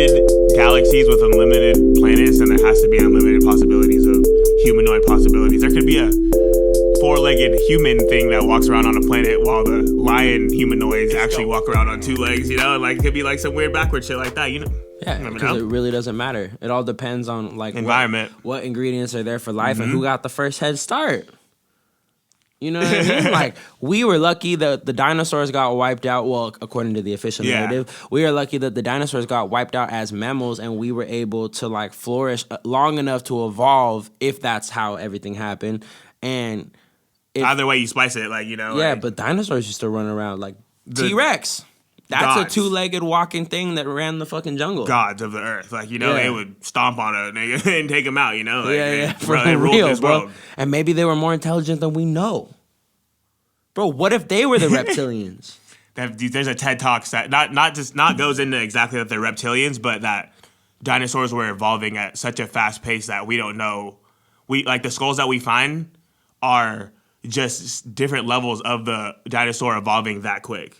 unlimited galaxies with unlimited planets, then there has to be unlimited possibilities of humanoid possibilities. There could be a four-legged human thing that walks around on a planet while the lion humanoids actually walk around on two legs, you know? Like, it could be like some weird backward shit like that, you know? Yeah, because it really doesn't matter. It all depends on, like, environment. What ingredients are there for life and who got the first head start. You know what I mean? Like, we were lucky that the dinosaurs got wiped out. Well, according to the official narrative, we are lucky that the dinosaurs got wiped out as mammals and we were able to, like, flourish long enough to evolve, if that's how everything happened. And either way you spice it, like, you know. Yeah, like, but dinosaurs used to run around like T-Rex. That's gods. A two-legged walking thing that ran the fucking jungle. Gods of the earth. Like, you know, they would stomp on a nigga and take him out, you know? Like, they ruled this world. And maybe they were more intelligent than we know. Bro, what if they were the reptilians? There's a TED Talk that not goes into exactly that they're reptilians, but that dinosaurs were evolving at such a fast pace that we don't know. Like, the skulls that we find are just different levels of the dinosaur evolving that quick.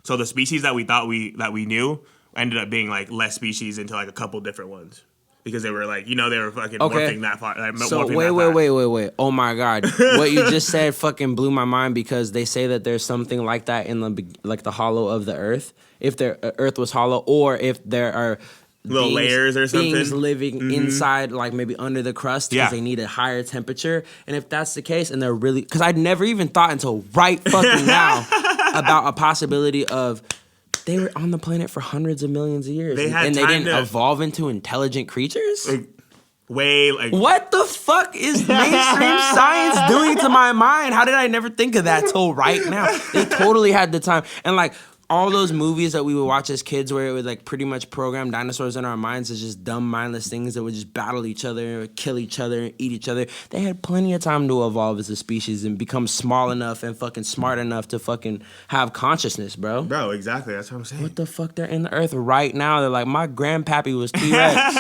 So the species that we thought we knew ended up being like less species into like a couple different ones because they were like, you know, they were fucking morphing that far. Like, so wait. Oh my God, what you just said fucking blew my mind because they say that there's something like that in the hollow of the earth. If the earth was hollow, or if there are little layers or something. Beings living inside, like maybe under the crust because they need a higher temperature. And if that's the case, and they're really... Because I'd never even thought until right fucking now about a possibility of... They were on the planet for hundreds of millions of years. They didn't evolve into intelligent creatures? What the fuck is mainstream science doing to my mind? How did I never think of that till right now? They totally had the time. And like... all those movies that we would watch as kids where it would like pretty much program dinosaurs in our minds as just dumb, mindless things that would just battle each other, kill each other, and eat each other. They had plenty of time to evolve as a species and become small enough and fucking smart enough to fucking have consciousness, bro. Bro, exactly. That's what I'm saying. What the fuck? They're in the earth right now. They're like, my grandpappy was T-Rex.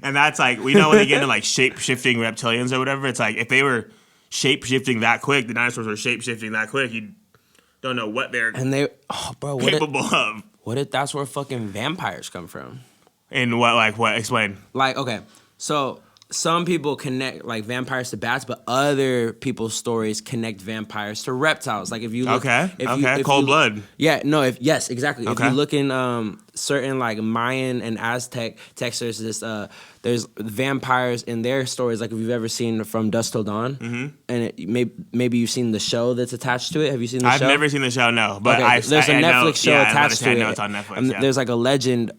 And that's like, we know when they get into like shape-shifting reptilians or whatever, it's like if they were shape-shifting that quick, the dinosaurs were shape-shifting that quick, you'd don't know what they're capable of. What if that's where fucking vampires come from? And what? Explain. Like, okay, so some people connect like vampires to bats, but other people's stories connect vampires to reptiles. Like if you look, cold blood. Yeah, no, yes, exactly. Okay. If you look in certain like Mayan and Aztec texts, there's vampires in their stories. Like if you've ever seen From Dusk Till Dawn, and maybe you've seen the show that's attached to it. Have you seen the show? I've never seen the show, no. But there's a Netflix show attached to it. I know it's on Netflix. And there's like a legend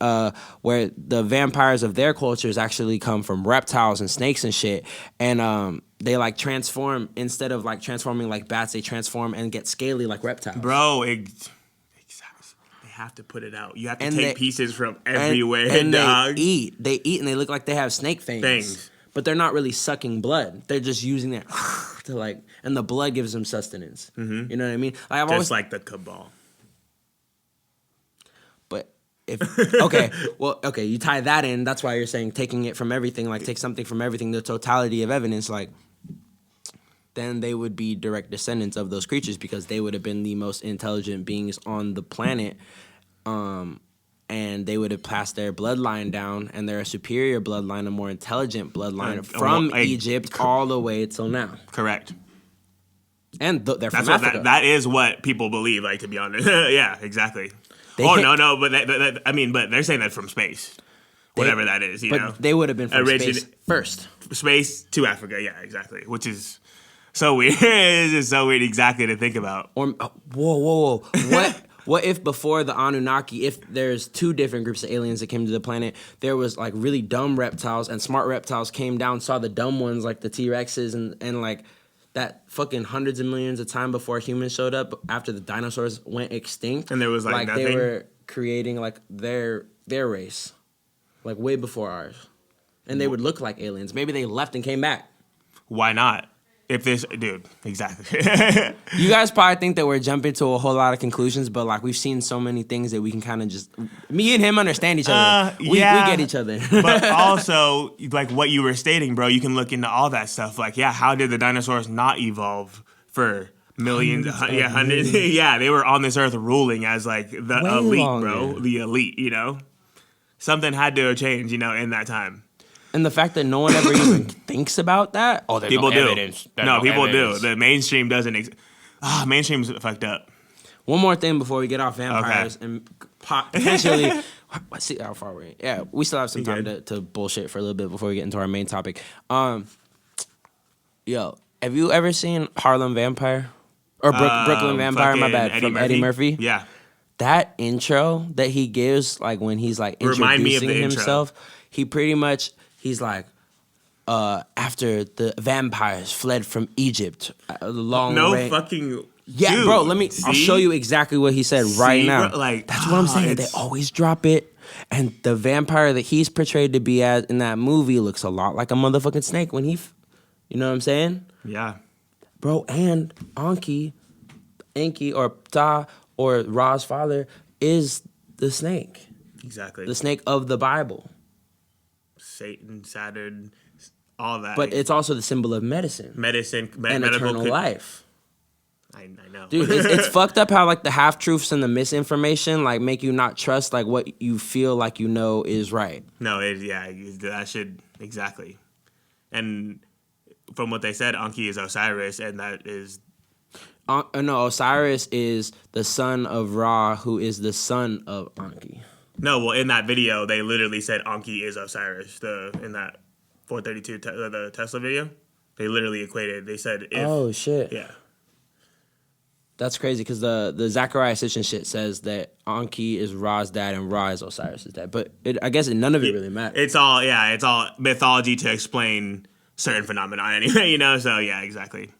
where the vampires of their cultures actually come from reptiles and snakes and shit, and they like transform instead of like transforming like bats. They transform and get scaly like reptiles. Bro, have to put it out. You have to take pieces from everywhere, and dog. They eat, and they look like they have snake fangs. But they're not really sucking blood. They're just using it to like, and the blood gives them sustenance. You know what I mean? Like, just like the cabal. But if you tie that in. That's why you're saying taking it from everything, like take something from everything, the totality of evidence, like. Then they would be direct descendants of those creatures because they would have been the most intelligent beings on the planet. And they would have passed their bloodline down, and they're a superior bloodline, a more intelligent bloodline from Egypt all the way till now. Correct. And they're from Africa. That is what people believe, like, to be honest. Yeah, exactly. But they're saying that from space. Whatever that is, you know. But they would have been from space first. Space to Africa, yeah, exactly. Which is... so weird. It's just so weird exactly to think about. Or whoa. What if before the Anunnaki, if there's two different groups of aliens that came to the planet, there was like really dumb reptiles and smart reptiles came down, saw the dumb ones like the T-Rexes and like that fucking hundreds of millions of time before humans showed up after the dinosaurs went extinct. And there was like nothing? They were creating like their race, like way before ours. And they would look like aliens. Maybe they left and came back. Why not? If this, dude, exactly. You guys probably think that we're jumping to a whole lot of conclusions, but like we've seen so many things that we can kind of just, me and him understand each other. We get each other. But also, like what you were stating, bro, you can look into all that stuff. Like, yeah, how did the dinosaurs not evolve for millions, hundreds. Yeah, they were on this earth ruling as like the Way elite, longer. bro. The elite, Something had to change, in that time. And the fact that no one ever even thinks about that. Oh, there's People no do. evidence. There's No, people evidence. do. The mainstream doesn't. Mainstream's fucked up. One more thing before we get off vampires and potentially. Let's see how far we. Yeah, we still have some time to bullshit for a little bit before we get into our main topic. Yo, have you ever seen Harlem Vampire or Brooklyn Vampire? My bad, from Eddie Murphy. Yeah, that intro that he gives, like when he's like introducing himself, he pretty much he's like. After the vampires fled from Egypt, fucking. Yeah, dude, bro. I'll show you exactly what he said right now. Bro, like that's what I'm saying. They always drop it, and the vampire that he's portrayed to be as in that movie looks a lot like a motherfucking snake when he, you know what I'm saying? Yeah, bro. And Enki or Ptah or Ra's father is the snake. Exactly. The snake of the Bible. Satan, Saturn, all that. But it's also the symbol of medicine. And eternal life. I know. Dude, it's fucked up how like the half-truths and the misinformation like make you not trust like what you feel like you know is right. No, that should, exactly. And from what they said, Enki is Osiris, and that is... no, Osiris is the son of Ra, who is the son of Enki. No, well, in that video, they literally said Enki is Osiris. In that 432, the Tesla video, they literally equated. They said if... Oh, shit. Yeah. That's crazy because the Zechariah Sitchin shit says that Enki is Ra's dad and Ra is Osiris' dad. But I guess none of it really matters. It's all mythology to explain certain phenomena anyway, So, yeah, exactly.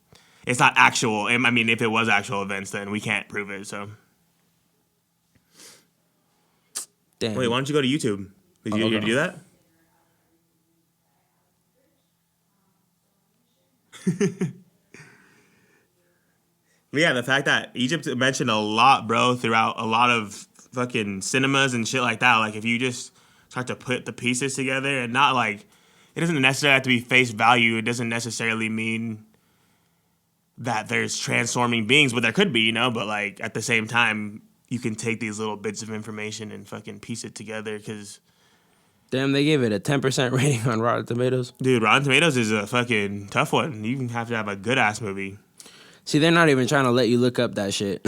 It's not actual. I mean, if it was actual events, then we can't prove it, so... Damn. Wait, why don't you go to YouTube? Did you do that? Yeah, the fact that Egypt mentioned a lot, bro, throughout a lot of fucking cinemas and shit like that. Like, if you just start to put the pieces together and not like, it doesn't necessarily have to be face value. It doesn't necessarily mean that there's transforming beings, but there could be, But like at the same time, you can take these little bits of information and fucking piece it together because... Damn, they gave it a 10% rating on Rotten Tomatoes. Dude, Rotten Tomatoes is a fucking tough one. You have to have a good-ass movie. See, they're not even trying to let you look up that shit.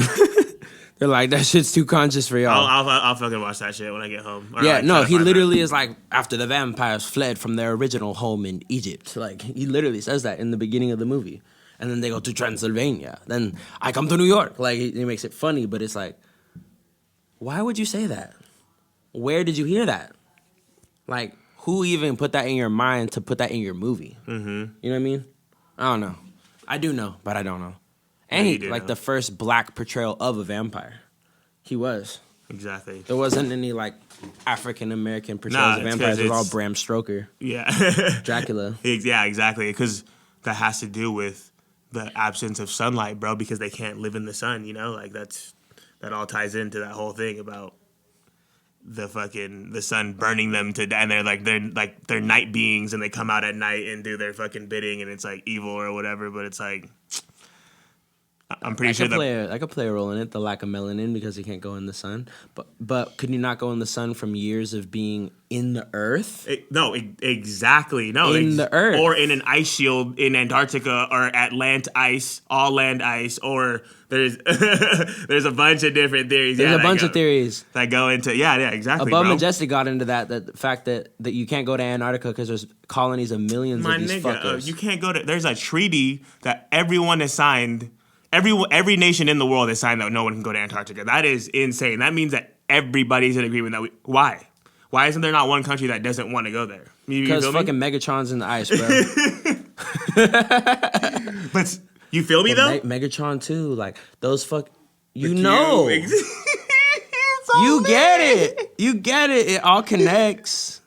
They're like, that shit's too conscious for y'all. I'll fucking watch that shit when I get home. Or yeah, like, no, he literally is like, after the vampires fled from their original home in Egypt. Like, he literally says that in the beginning of the movie. And then they go to Transylvania. Then I come to New York. Like, he makes it funny, but it's like, why would you say that? Where did you hear that? Like, who even put that in your mind to put that in your movie? Mm-hmm. You know what I mean? I don't know. I do know, but I don't know. And he, like, the first black portrayal of a vampire. He was. Exactly. There wasn't any, like, African-American portrayals of vampires. It was all Bram Stoker. Yeah. Dracula. Yeah, exactly. Because that has to do with the absence of sunlight, bro, because they can't live in the sun, Like, that all ties into that whole thing about the sun burning them to death, and they're night beings, and they come out at night and do their fucking bidding, and it's like evil or whatever. But it's like, I'm pretty sure I could play a role in it, the lack of melanin because you can't go in the sun. But could you not go in the sun from years of being in the earth? Exactly. No, in the earth, or in an ice shield in Antarctica, or at land ice, all land ice, or there's a bunch of different theories. There's a bunch of theories that go into exactly. Above bro. Majestic got into that the fact that you can't go to Antarctica because there's colonies of millions of these fuckers. You can't go to. There's a treaty that everyone has signed. Every nation in the world has signed that no one can go to Antarctica. That is insane. That means that everybody's in agreement that why? Why isn't there not one country that doesn't want to go there? Because fucking Megatron's in the ice, bro. But you feel me though? Megatron too, like those you get it. You get it. It all connects.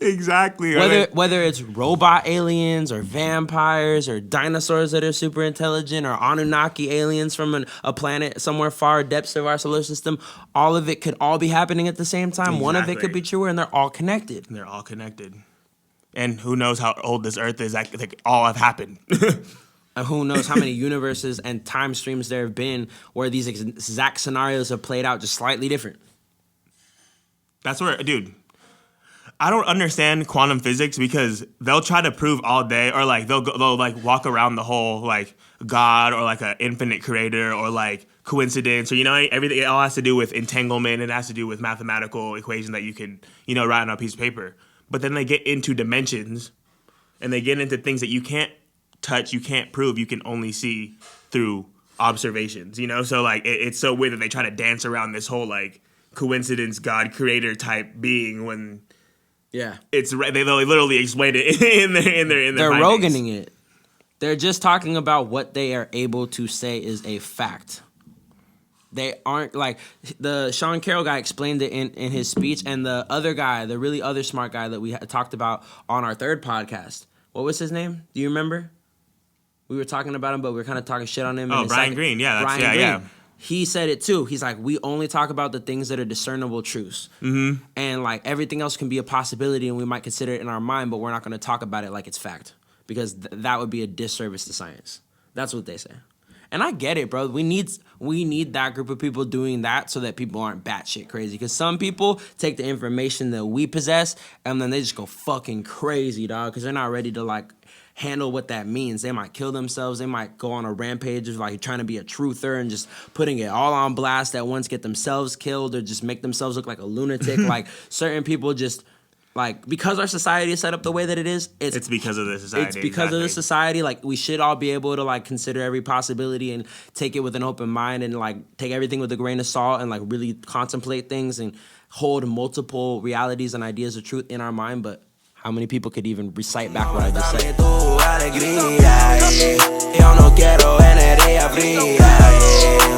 Exactly. Whether it's robot aliens or vampires or dinosaurs that are super intelligent or Anunnaki aliens from a planet somewhere far depths of our solar system, all of it could all be happening at the same time. Exactly. One of it could be truer, and they're all connected. And who knows how old this Earth is? That all have happened. who knows how many universes and time streams there have been where these exact scenarios have played out just slightly different. That's where, dude, I don't understand quantum physics because they'll try to prove all day, or like they'll like walk around the whole like God or like an infinite creator or like coincidence, or everything. It all has to do with entanglement. It has to do with mathematical equation that you can write on a piece of paper. But then they get into dimensions, and they get into things that you can't touch, you can't prove, you can only see through observations. So like it's so weird that they try to dance around this whole like coincidence, God creator type being when. Yeah, they literally explained it in their. They're Roganing it. They're just talking about what they are able to say is a fact. They aren't like the Sean Carroll guy explained it in his speech, and the other guy, the really other smart guy that we talked about on our third podcast. What was his name? Do you remember? We were talking about him, but we were kind of talking shit on him. Oh, Brian Greene. Yeah, Brian Greene. Yeah. He said it too. He's like, we only talk about the things that are discernible truths. Mm-hmm. And like everything else can be a possibility and we might consider it in our mind, but we're not going to talk about it like it's fact because that would be a disservice to science. That's what they say. And I get it, bro. We need that group of people doing that so that people aren't batshit crazy. Because some people take the information that we possess and then they just go fucking crazy, dog, because they're not ready to like handle what that means. They might kill themselves. They might go on a rampage of like trying to be a truther and just putting it all on blast at once, get themselves killed or just make themselves look like a lunatic. Like certain people just like, because our society is set up the way that it is, it's because of the society. It's because of the society. Like we should all be able to like consider every possibility and take it with an open mind and like take everything with a grain of salt and like really contemplate things and hold multiple realities and ideas of truth in our mind. But how many people could even recite back what I just said? Yo no quiero energía fría,